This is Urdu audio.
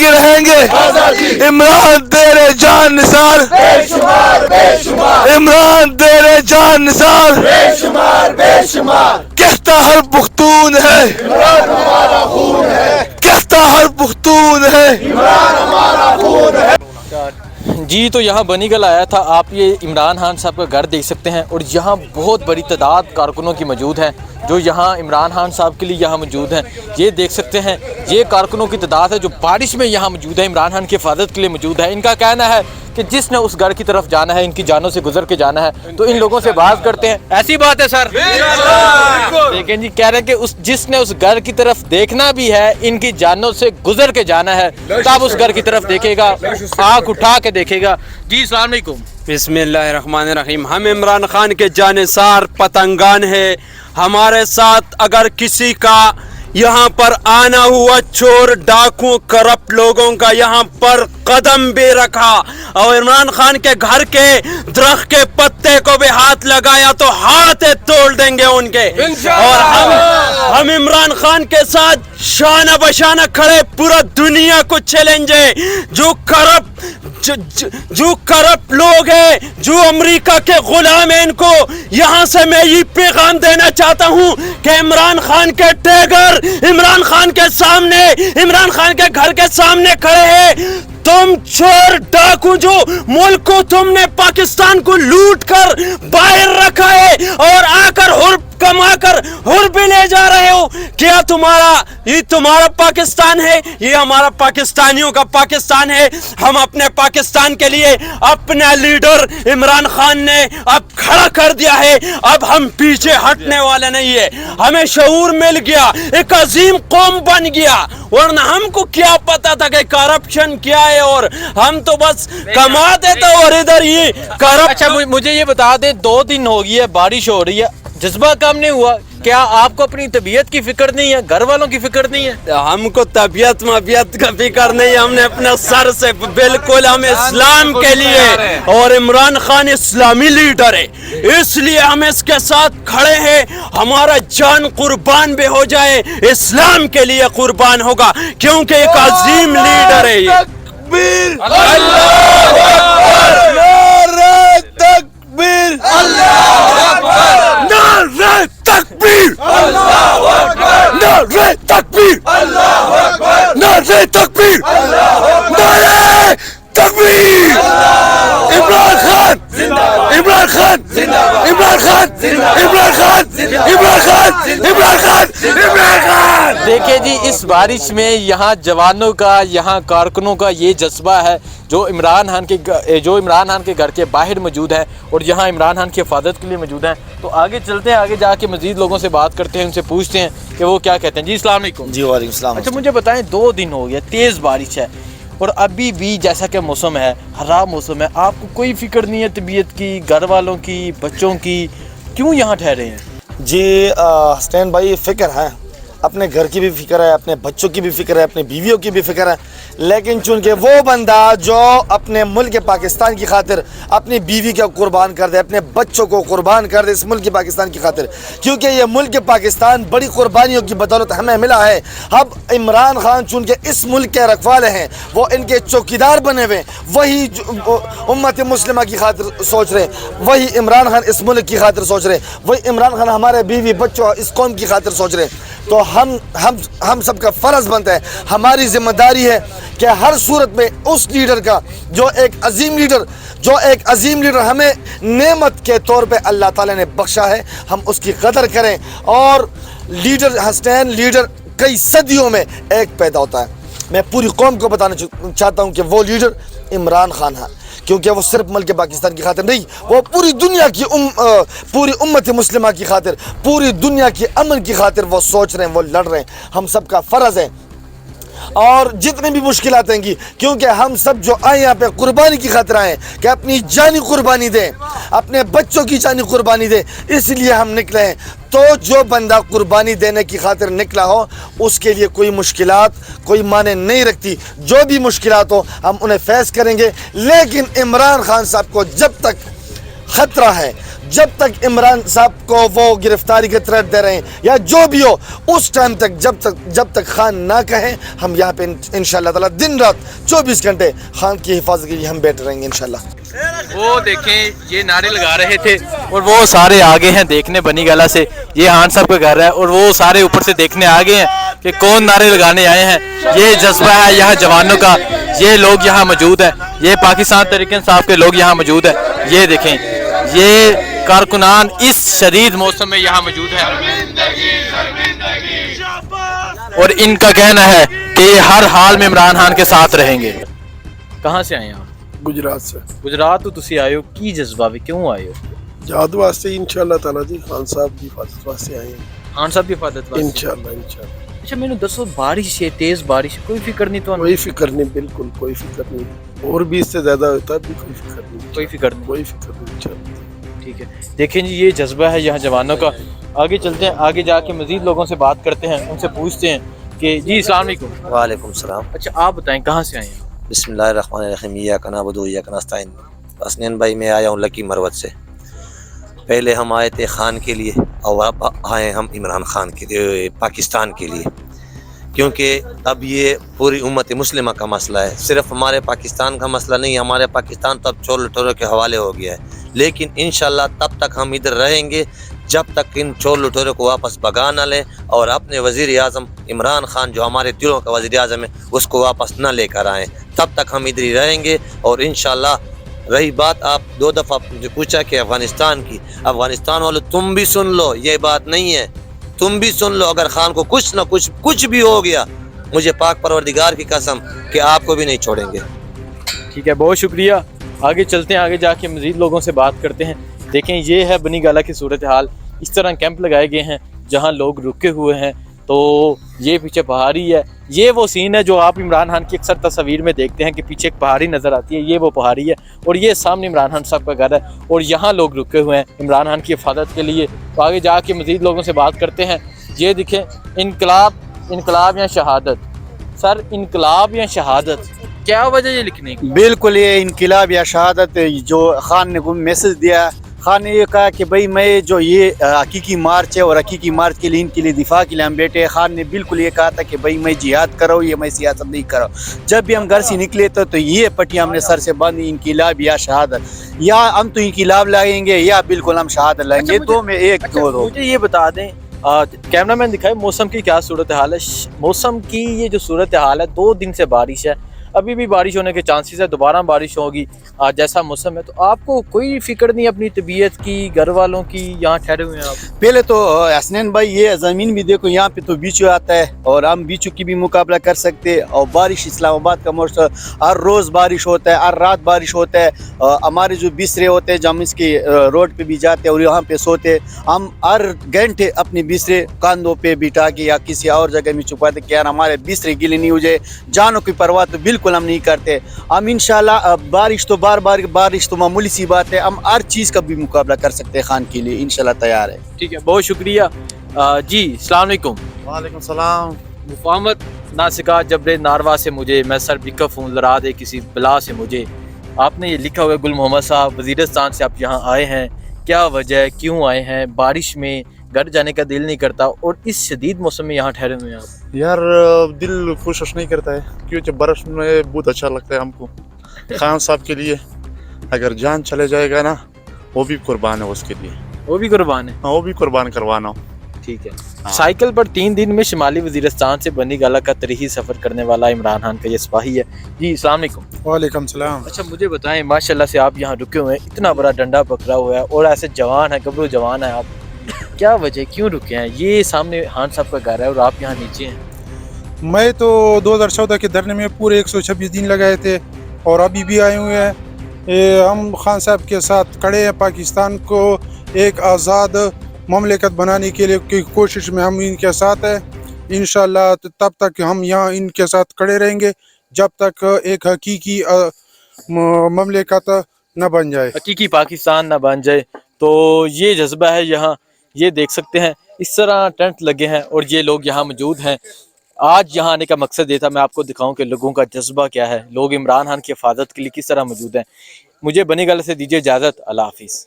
آزادی رہیں گے. عمران تیرے جان نثار بے شمار بے شمار. عمران تیرے جان نثار بے شمار بے شمار. کہتا ہر پختون ہے عمران ہمارا خون ہے. کہتا ہر پختون ہے عمران ہمارا خون ہے. جی تو یہاں بنی گل آیا تھا. آپ یہ عمران خان صاحب کا گھر دیکھ سکتے ہیں اور یہاں بہت بڑی تعداد کارکنوں کی موجود ہیں جو یہاں عمران خان صاحب کے لیے یہاں موجود ہیں. یہ دیکھ سکتے ہیں یہ کارکنوں کی تعداد ہے جو بارش میں یہاں موجود ہے عمران خان کی حفاظت کے لیے موجود ہے. ان کا کہنا ہے کہ جس نے اس گھر کی طرف جانا ہے ان کی جانوں سے گزر کے جانا ہے. تو ان لوگوں سے بات کرتے ہیں. ایسی بات ہے سر دیکھیں جی کہہ رہے ہیں کہ جس نے اس گھر کی طرف دیکھنا بھی ہے ان کی جانوں سے گزر کے جانا ہے تب اس گھر کی طرف دیکھے گا آنکھ اٹھا کے دیکھے گا. جی السلام علیکم. بسم اللہ الرحمن الرحیم. ہم عمران خان کے جانثار پتنگان ہیں. ہمارے ساتھ اگر کسی کا یہاں پر آنا ہوا چور ڈاکو کرپٹ لوگوں کا یہاں پر قدم بھی رکھا اور عمران خان کے گھر کے درخت کے پتے کو بھی ہاتھ لگایا تو ہاتھ توڑ دیں گے ان کے. اور ہم عمران خان کے ساتھ شانہ بشانہ کھڑے. پورا دنیا کو چیلنج ہے جو کرپٹ لوگ ہیں جو امریکہ کے غلام ہیں ان کو یہاں سے میں یہ پیغام دینا چاہتا ہوں کہ عمران خان کے ٹیگر عمران خان کے سامنے عمران خان کے گھر کے سامنے کھڑے ہیں. تم چور ڈاکو جو ملک کو تم نے پاکستان کو لوٹ کر باہر رکھا ہے اور آ کر کما کر ہر بھی لے جا رہے ہو. کیا یہ تمہارا پاکستان ہے؟ یہ ہمارا پاکستانیوں کا پاکستان ہے. ہم اپنے پاکستان کے لیے اپنا لیڈر عمران خان نے اب کھڑا کر دیا ہے. اب ہم پیچھے ہٹنے والے نہیں ہے. ہمیں شعور مل گیا. ایک عظیم قوم بن گیا. ورنہ ہم کو کیا پتا تھا کہ کرپشن کیا ہے اور ہم تو بس کماتے تھے اور ادھر یہ کرپشن. اچھا مجھے یہ بتا دیں 2 دن ہو گئی ہے بارش ہو رہی ہے جذبہ کم نہیں ہوا. کیا آپ کو اپنی طبیعت کی فکر نہیں ہے گھر والوں کی فکر نہیں ہے؟ ہم کو طبیعت کا فکر نہیں. ہم نے اپنے سر سے بالکل ہم اسلام کے لیے اور عمران خان اسلامی لیڈر ہے اس لیے ہم اس کے ساتھ کھڑے ہیں. ہمارا جان قربان بھی ہو جائے اسلام کے لیے قربان ہوگا کیونکہ ایک عظیم لیڈر ہے یہ. اللہ اکبر نعرہ تکبیر اللہ اکبر نعرہ تکبیر اللہ اکبر نعرہ تکبیر اللہ اکبر نعرہ تکبیر نعرہ تکبیر. عمران خان عمران خان عمران خان عمران خان عمران خان عمران خان عمران خان. دیکھیں جی اس بارش میں یہاں جوانوں کا یہاں کارکنوں کا یہ جذبہ ہے جو عمران خان کے گھر کے باہر موجود ہیں اور یہاں عمران خان کی حفاظت کے لیے موجود ہیں. تو آگے چلتے ہیں. آگے جا کے مزید لوگوں سے بات کرتے ہیں ان سے پوچھتے ہیں کہ وہ کیا کہتے ہیں. جی السلام علیکم. جی وعلیکم السلام. اچھا مجھے بتائیں 2 دن ہو گیا تیز بارش ہے اور ابھی بھی جیسا کہ موسم ہے خراب موسم ہے. آپ کو کوئی فکر نہیں ہے طبیعت کی گھر والوں کی بچوں کی؟ کیوں یہاں ٹھہرے ہیں؟ جی حسین بھائی فکر ہے. اپنے گھر کی بھی فکر ہے اپنے بچوں کی بھی فکر ہے اپنے بیویوں کی بھی فکر ہے. لیکن چونکہ وہ بندہ جو اپنے ملک پاکستان کی خاطر اپنی بیوی کو قربان کر دے اپنے بچوں کو قربان کر دے اس ملک پاکستان کی خاطر کیونکہ یہ ملک پاکستان بڑی قربانیوں کی بدولت ہمیں ملا ہے. اب عمران خان چونکہ اس ملک کے رکھوالے ہیں وہ ان کے چوکیدار بنے ہوئے وہی امت مسلمہ کی خاطر سوچ رہے وہی عمران خان اس ملک کی خاطر سوچ رہے وہی عمران خان ہمارے بیوی بچوں اس قوم کی خاطر سوچ رہے. تو ہم سب کا فرض بنتا ہے ہماری ذمہ داری ہے کہ ہر صورت میں اس لیڈر کا جو ایک عظیم لیڈر ہمیں نعمت کے طور پہ اللہ تعالیٰ نے بخشا ہے ہم اس کی قدر کریں. اور لیڈر کئی صدیوں میں ایک پیدا ہوتا ہے. میں پوری قوم کو بتانا چاہتا ہوں کہ وہ لیڈر عمران خان ہے کیونکہ وہ صرف ملک پاکستان کی خاطر نہیں وہ پوری دنیا کی پوری امت مسلمہ کی خاطر پوری دنیا کی امن کی خاطر وہ سوچ رہے ہیں وہ لڑ رہے ہیں. ہم سب کا فرض ہے اور جتنی بھی مشکلات آئیں گی کیونکہ ہم سب جو آئے یہاں پہ قربانی کی خاطر آئے کہ اپنی جانی قربانی دیں اپنے بچوں کی جانی قربانی دیں اس لیے ہم نکلے ہیں. تو جو بندہ قربانی دینے کی خاطر نکلا ہو اس کے لیے کوئی مشکلات کوئی معنی نہیں رکھتی. جو بھی مشکلات ہو ہم انہیں فیس کریں گے لیکن عمران خان صاحب کو جب تک خطرہ ہے. جب تک عمران صاحب کو وہ گرفتاری کے تھریٹ دے رہے ہیں یا جو بھی ہو, اس ٹائم تک جب تک خان نہ کہیں, ہم یہاں پہ انشاءاللہ تعالی دن رات 24 گھنٹے خان کی حفاظت کے لیے ہم بیٹھے رہیں گے انشاءاللہ. وہ دیکھیں یہ نعرے لگا رہے تھے اور وہ سارے آگے ہیں دیکھنے بنی گالہ سے. یہ خان صاحب کا گھر ہے اور وہ سارے اوپر سے دیکھنے آگے ہیں کہ کون نعرے لگانے آئے ہیں. یہ جذبہ ہے یہاں جوانوں کا, یہ لوگ یہاں موجود ہیں, یہ پاکستان تحریک انصاف کے لوگ یہاں موجود ہیں. یہ دیکھیں یہ کارکنان اس شدید موسم میں یہاں موجود ہیں اور ان کا کہنا ہے کہ یہ ہر حال میں عمران خان کے ساتھ رہیں گے. کہاں سے آئے ہیں آپ؟ گجرات سے. گجرات تو تسی آئے ہو, کی جذبہ بھی کیوں آئے ہو؟ جہاد واسطے انشاءاللہ تعالیٰ جی, خان صاحب کی حفاظت واسطے آئے ہیں خان صاحب کی حفاظت واسطے انشاءاللہ. اچھا میں نے دسو بارش ہے, تیز بارش, کوئی فکر نہیں تو کوئی فکر نہیں, بالکل کوئی فکر نہیں, اور بھی اس سے زیادہ ہوتا ہے بھی کوئی فکر نہیں, کوئی فکر نہیں. کوئی فکر نہیں انشاءاللہ. ٹھیک ہے, دیکھیں جی یہ جذبہ ہے یہاں جوانوں کا. آگے چلتے ہیں, آگے جا کے مزید لوگوں سے بات کرتے ہیں, ان سے پوچھتے ہیں کہ جی السلام علیکم. وعلیکم السلام. اچھا آپ بتائیں کہاں سے آئے ہیں؟ بسم اللہ الرحمن الرحیم. ایاک نعبد و ایاک نستعین. حسنین بھائی میں آیا ہوں لکی مروت سے. پہلے ہم آئے تھے خان کے لیے اور اب آئے ہم عمران خان کے لیے, پاکستان کے لیے, کیونکہ اب یہ پوری امت مسلمہ کا مسئلہ ہے. صرف ہمارے پاکستان کا مسئلہ نہیں, ہمارے پاکستان تو اب چور لٹوروں کے حوالے ہو گیا ہے. لیکن انشاءاللہ تب تک ہم ادھر رہیں گے جب تک ان چور لٹوروں کو واپس بگا نہ لیں اور اپنے وزیر اعظم عمران خان جو ہمارے دلوں کا وزیر اعظم ہے اس کو واپس نہ لے کر آئیں. تب تک ہم ادھر ہی رہیں گے. اور انشاءاللہ رہی بات, آپ 2 دفعہ جو پوچھا کہ افغانستان کی, افغانستان والوں تم بھی سن لو, یہ بات نہیں ہے, تم بھی سن لو. اگر خان کو کچھ نہ کچھ بھی ہو گیا, مجھے پاک پروردگار کی قسم کہ آپ کو بھی نہیں چھوڑیں گے. ٹھیک ہے, بہت شکریہ. آگے چلتے ہیں, آگے جا کے مزید لوگوں سے بات کرتے ہیں. دیکھیں یہ ہے بنی گالہ کی صورتحال. اس طرح کیمپ لگائے گئے ہیں جہاں لوگ رکے ہوئے ہیں. تو یہ پیچھے پہاڑی ہے, یہ وہ سین ہے جو آپ عمران خان کی اکثر تصاویر میں دیکھتے ہیں کہ پیچھے ایک پہاڑی نظر آتی ہے, یہ وہ پہاڑی ہے. اور یہ سامنے عمران خان صاحب کا گھر ہے اور یہاں لوگ رکے ہوئے ہیں عمران خان کی حفاظت کے لیے. تو آگے جا کے مزید لوگوں سے بات کرتے ہیں. یہ دیکھیں انقلاب یا شہادت. سر انقلاب یا شہادت, کیا وجہ یہ لکھنے کی؟ بالکل یہ انقلاب یا شہادت جو خان نے میسج دیا. خان نے یہ کہا کہ بھائی میں جو یہ حقیقی مارچ ہے اور حقیقی مارچ کے لیے ان کے لیے دفاع کے لیے ہم بیٹھے. خان نے بالکل یہ کہا تھا کہ بھائی میں جہاد کرو, یہ میں سیاست نہیں کرو. جب بھی ہم گھر سے نکلے تو یہ پٹیاں ہم نے سر سے باندھی, انقلاب یا شہادت. یا ہم تو انقلاب لائیں گے یا بالکل ہم شہادت لائیں گے, دو میں ایک. مجھے یہ بتا دیں, کیمرہ مین دکھائے موسم کی کیا صورتحال ہے. موسم کی یہ جو صورتحال ہے, 2 دن سے بارش ہے, ابھی بھی بارش ہونے کے چانسز ہے, دوبارہ بارش ہوگی. جیسا موسم ہے تو آپ کو کوئی فکر نہیں اپنی طبیعت کی, گھر والوں کی, یہاں ٹھہرے ہوئے ہیں آپ؟ پہلے تو حسنین بھائی یہ زمین بھی دیکھو, یہاں پہ تو بیچو آتا ہے اور ہم بیچو کی بھی مقابلہ کر سکتے. اور بارش اسلام آباد کا موسم, ہر روز بارش ہوتا ہے, ہر رات بارش ہوتا ہے. ہمارے جو بسترے ہوتے ہیں, جب ہم اس کی روڈ پہ بھی جاتے ہیں اور یہاں پہ سوتے, ہم ہر گھنٹے اپنے بسترے کاندھوں پہ بٹھا کے یا کسی اور جگہ میں چھپاتے کہ یار ہمارے بسترے گیلے نہیں ہو جائے. جانوں کی پرواہ تو بالکل ہم نہیں کرتے. ہم انشاءاللہ بارش تو بارش تو معمولی سی بات ہے, ہم ہر چیز کا بھی مقابلہ کر سکتے ہیں. خان کے لیے انشاءاللہ تیار ہے. ٹھیک ہے, بہت شکریہ. جی السلام علیکم. وعلیکم السلام. مفاہمت ناسکا جبر ناروا سے مجھے, میں سر بکف ہوں لڑا دے کسی بلا سے مجھے. آپ نے یہ لکھا ہوا ہے گل محمد صاحب, وزیرستان سے آپ یہاں آئے ہیں, کیا وجہ ہے, کیوں آئے ہیں؟ بارش میں گھر جانے کا دل نہیں کرتا اور اس شدید موسم میں یہاں ٹھہرے ہوئے ہیں آپ. یار دل کوشش نہیں کرتا ہے کیونکہ برف میں بہت اچھا لگتا ہے ہم کو. خان صاحب کے لیے اگر جان چلے جائے گا نا, وہ بھی قربان ہے اس کے لیے, وہ بھی قربان ہے, وہ بھی قربان کروانا. ٹھیک ہے. سائیکل پر 3 دن میں شمالی وزیرستان سے بنی گالہ کا تاریخی سفر کرنے والا عمران خان کا یہ سپاہی ہے. جی السلام علیکم. وعلیکم السلام. اچھا مجھے بتائیں, ماشاءاللہ سے آپ یہاں رکے ہوئے ہیں, اتنا بڑا ڈنڈا پکڑا ہوا ہے اور ایسے جوان ہے, گبرو جوان ہے آپ, کیا وجہ, کیوں رکے ہیں؟ یہ سامنے خان صاحب کا گھر ہے اور آپ یہاں نیچے ہیں. میں تو 2014 کے دھرنے میں پورے 126 دن لگائے تھے اور ابھی بھی آئے ہوئے ہیں. ہم خان صاحب کے ساتھ کھڑے ہیں. پاکستان کو ایک آزاد مملکت بنانے کے لیے کی کوشش میں ہم ان کے ساتھ ہیں. انشاءاللہ تب تک ہم یہاں ان کے ساتھ کھڑے رہیں گے جب تک ایک حقیقی مملکت نہ بن جائے, حقیقی پاکستان نہ بن جائے. تو یہ جذبہ ہے یہاں, یہ دیکھ سکتے ہیں اس طرح ٹینٹ لگے ہیں اور یہ لوگ یہاں موجود ہیں. آج یہاں آنے کا مقصد یہ تھا میں آپ کو دکھاؤں کہ لوگوں کا جذبہ کیا ہے, لوگ عمران خان کی حفاظت کے لیے کس طرح موجود ہیں. مجھے بنی گالہ سے دیجیے اجازت, اللہ حافظ.